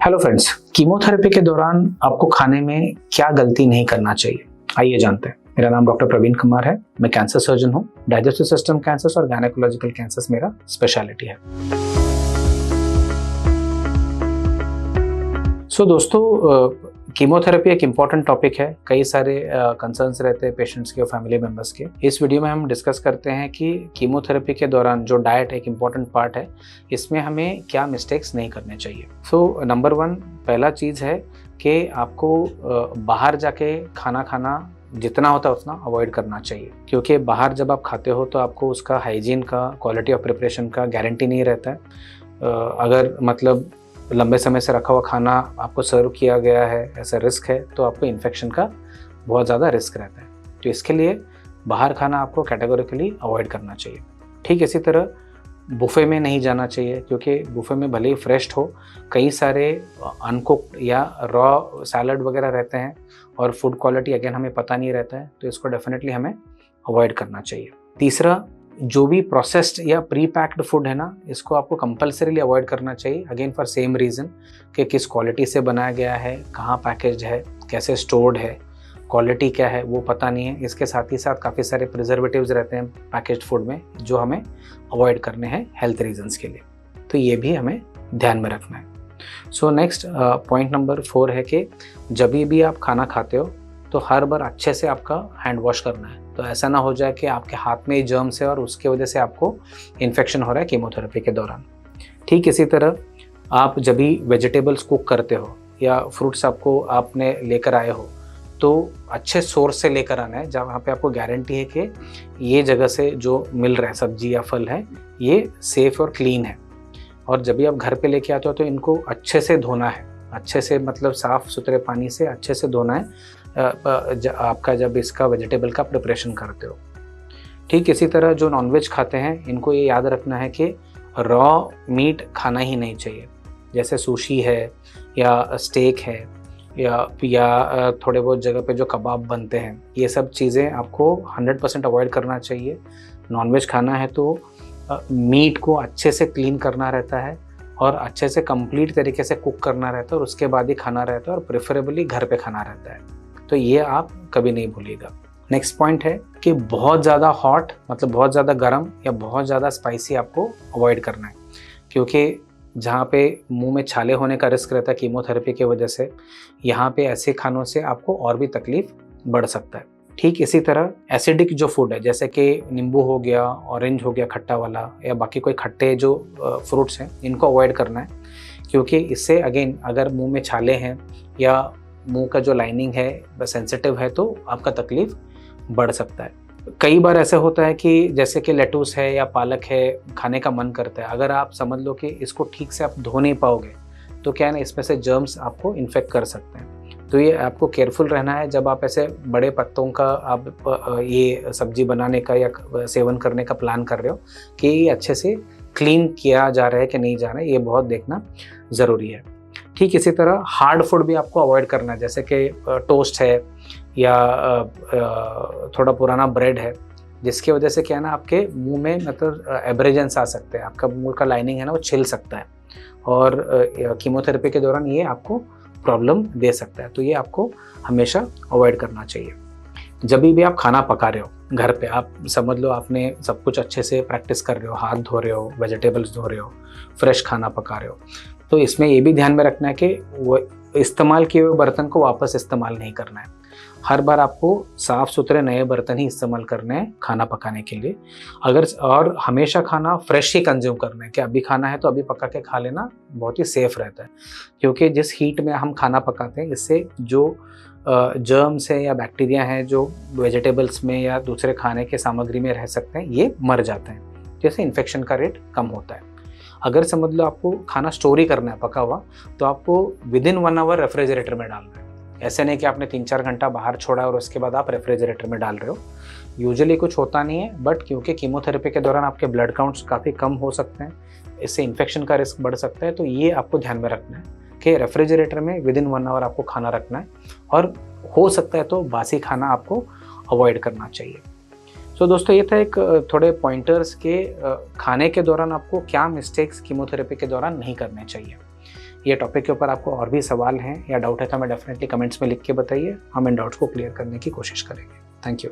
Hello friends, chemotherapy के दौरान आपको खाने में क्या गलती नहीं करना चाहिए, आइए जानते हैं। मेरा नाम डॉक्टर प्रवीण कुमार है। मैं कैंसर सर्जन हूँ। डाइजेस्टिव सिस्टम कैंसर्स और गायनेकोलॉजिकल कैंसर्स मेरा स्पेशलिटी है। दोस्तों, कीमोथेरेपी एक इम्पॉर्टेंट टॉपिक है। कई सारे कंसर्न्स रहते हैं पेशेंट्स के और फैमिली मेम्बर्स के। इस वीडियो में हम डिस्कस करते हैं कि कीमोथेरेपी के दौरान जो डाइट एक इम्पॉर्टेंट पार्ट है, इसमें हमें क्या मिस्टेक्स नहीं करने चाहिए। नंबर 1 पहला चीज़ है कि आपको बाहर जाके खाना खाना जितना होता है उतना अवॉइड करना चाहिए, क्योंकि बाहर जब आप खाते हो तो आपको उसका हाइजीन का, क्वालिटी ऑफ प्रिपरेशन का गारंटी नहीं रहता है। अगर मतलब लंबे समय से रखा हुआ खाना आपको सर्व किया गया है, ऐसा रिस्क है, तो आपको इन्फेक्शन का बहुत ज़्यादा रिस्क रहता है। तो इसके लिए बाहर खाना आपको कैटेगोरिकली अवॉइड करना चाहिए। ठीक इसी तरह बुफे में नहीं जाना चाहिए, क्योंकि बुफे में भले ही फ्रेश हो, कई सारे अनकुक्ड या रॉ सैलड वगैरह रहते हैं और फूड क्वालिटी अगेन हमें पता नहीं रहता है, तो इसको डेफिनेटली हमें अवॉइड करना चाहिए। तीसरा, जो भी प्रोसेस्ड या प्री पैक्ड फूड है ना, इसको आपको कंपल्सरीली अवॉइड करना चाहिए, अगेन फॉर सेम रीज़न कि किस क्वालिटी से बनाया गया है, कहाँ पैकेज्ड है, कैसे स्टोर्ड है, क्वालिटी क्या है वो पता नहीं है। इसके साथ ही साथ काफ़ी सारे प्रिजर्वेटिव्स रहते हैं पैकेज्ड फूड में, जो हमें अवॉइड करने हैं हेल्थ रीजंस के लिए, तो ये भी हमें ध्यान में रखना है। नेक्स्ट पॉइंट नंबर 4 है कि जब भी आप खाना खाते हो तो हर बार अच्छे से आपका हैंड वॉश करना है। तो ऐसा ना हो जाए कि आपके हाथ में ही जर्म्स है और उसके वजह से आपको इन्फेक्शन हो रहा है कीमोथेरेपी के दौरान। ठीक इसी तरह आप जब भी वेजिटेबल्स कुक करते हो या फ्रूट्स आपने लेकर आए हो, तो अच्छे सोर्स से लेकर आना है, जहाँ पे आपको गारंटी है कि ये जगह से जो मिल रहा है सब्जी या फल है ये सेफ़ और क्लीन है। और जब भी आप घर पे लेके आते हो तो इनको अच्छे से धोना है, अच्छे से मतलब साफ़ सुथरे पानी से अच्छे से धोना है आपका जब इसका वेजिटेबल का प्रिपरेशन करते हो। ठीक इसी तरह जो नॉनवेज खाते हैं, इनको ये याद रखना है कि रॉ मीट खाना ही नहीं चाहिए। जैसे सुशी है या स्टेक है या थोड़े बहुत जगह पे जो कबाब बनते हैं, ये सब चीज़ें आपको 100% अवॉइड करना चाहिए। नॉनवेज खाना है तो मीट को अच्छे से क्लीन करना रहता है और अच्छे से कंप्लीट तरीके से कुक करना रहता है और उसके बाद ही खाना रहता है, और प्रेफरेबली घर पे खाना रहता है। तो ये आप कभी नहीं भूलिएगा। नेक्स्ट पॉइंट है कि बहुत ज़्यादा हॉट, मतलब बहुत ज़्यादा गर्म या बहुत ज़्यादा स्पाइसी आपको अवॉइड करना है, क्योंकि जहाँ पे मुंह में छाले होने का रिस्क रहता है कीमोथेरेपी की वजह से, यहाँ पे ऐसे खानों से आपको और भी तकलीफ बढ़ सकता है। ठीक इसी तरह एसिडिक जो फूड है, जैसे कि नींबू हो गया, ऑरेंज हो गया खट्टा वाला, या बाकी कोई खट्टे जो फ्रूट्स हैं, इनको अवॉइड करना है, क्योंकि इससे अगेन अगर मुंह में छाले हैं या मुंह का जो लाइनिंग है सेंसिटिव है तो आपका तकलीफ बढ़ सकता है। कई बार ऐसा होता है कि जैसे कि लेटूस है या पालक है, खाने का मन करता है, अगर आप समझ लो कि इसको ठीक से आप धो नहीं पाओगे तो क्या है ना, इसमें से जर्म्स आपको इन्फेक्ट कर सकते हैं। तो ये आपको केयरफुल रहना है जब आप ऐसे बड़े पत्तों का आप ये सब्जी बनाने का या सेवन करने का प्लान कर रहे हो कि ये अच्छे से क्लीन किया जा रहा है कि नहीं जा रहा है, ये बहुत देखना ज़रूरी है। ठीक इसी तरह हार्ड फूड भी आपको अवॉइड करना है, जैसे कि टोस्ट है या थोड़ा पुराना ब्रेड है, जिसकी वजह से क्या है ना, आपके मुंह में मतलब एब्रेजन्स आ सकते हैं, आपका मुंह का लाइनिंग है ना वो छिल सकता है और कीमोथेरेपी के दौरान ये आपको प्रॉब्लम दे सकता है। तो ये आपको हमेशा अवॉइड करना चाहिए। जब भी आप खाना पका रहे हो घर पे, आप समझ लो आपने सब कुछ अच्छे से प्रैक्टिस कर रहे हो, हाथ धो रहे हो, वेजिटेबल्स धो रहे हो, फ्रेश खाना पका रहे हो, तो इसमें ये भी ध्यान में रखना है कि वो इस्तेमाल किए हुए बर्तन को वापस इस्तेमाल नहीं करना है। हर बार आपको साफ़ सुथरे नए बर्तन ही इस्तेमाल करने हैं खाना पकाने के लिए। और हमेशा खाना फ्रेश ही कंज्यूम करना है, कि अभी खाना है तो अभी पका के खा लेना बहुत ही सेफ़ रहता है, क्योंकि जिस हीट में हम खाना पकाते हैं इससे जो जर्म्स है या बैक्टीरिया हैं जो वेजिटेबल्स में या दूसरे खाने के सामग्री में रह सकते हैं, ये मर जाते हैं, जैसे इन्फेक्शन का रेट कम होता है। अगर समझ लो आपको खाना स्टोर ही करना है पका हुआ, तो आपको विदिन 1 आवर रेफ्रिजरेटर में डालना है। ऐसे नहीं कि आपने 3-4 घंटा बाहर छोड़ा और उसके बाद आप रेफ्रिजरेटर में डाल रहे हो। यूजुअली कुछ होता नहीं है, बट क्योंकि कीमोथेरेपी के दौरान आपके ब्लड काउंट्स काफ़ी कम हो सकते हैं, इससे इन्फेक्शन का रिस्क बढ़ सकता है। तो ये आपको ध्यान में रखना है कि रेफ्रिजरेटर में विदिन 1 आवर आपको खाना रखना है, और हो सकता है तो बासी खाना आपको अवॉइड करना चाहिए। दोस्तों, ये था एक थोड़े पॉइंटर्स के खाने के दौरान आपको क्या मिस्टेक्स कीमोथेरेपी के दौरान नहीं करने चाहिए। ये टॉपिक के ऊपर आपको और भी सवाल हैं या डाउट है तो हमें डेफिनेटली कमेंट्स में लिख के बताइए, हम इन डाउट्स को क्लियर करने की कोशिश करेंगे। Thank you.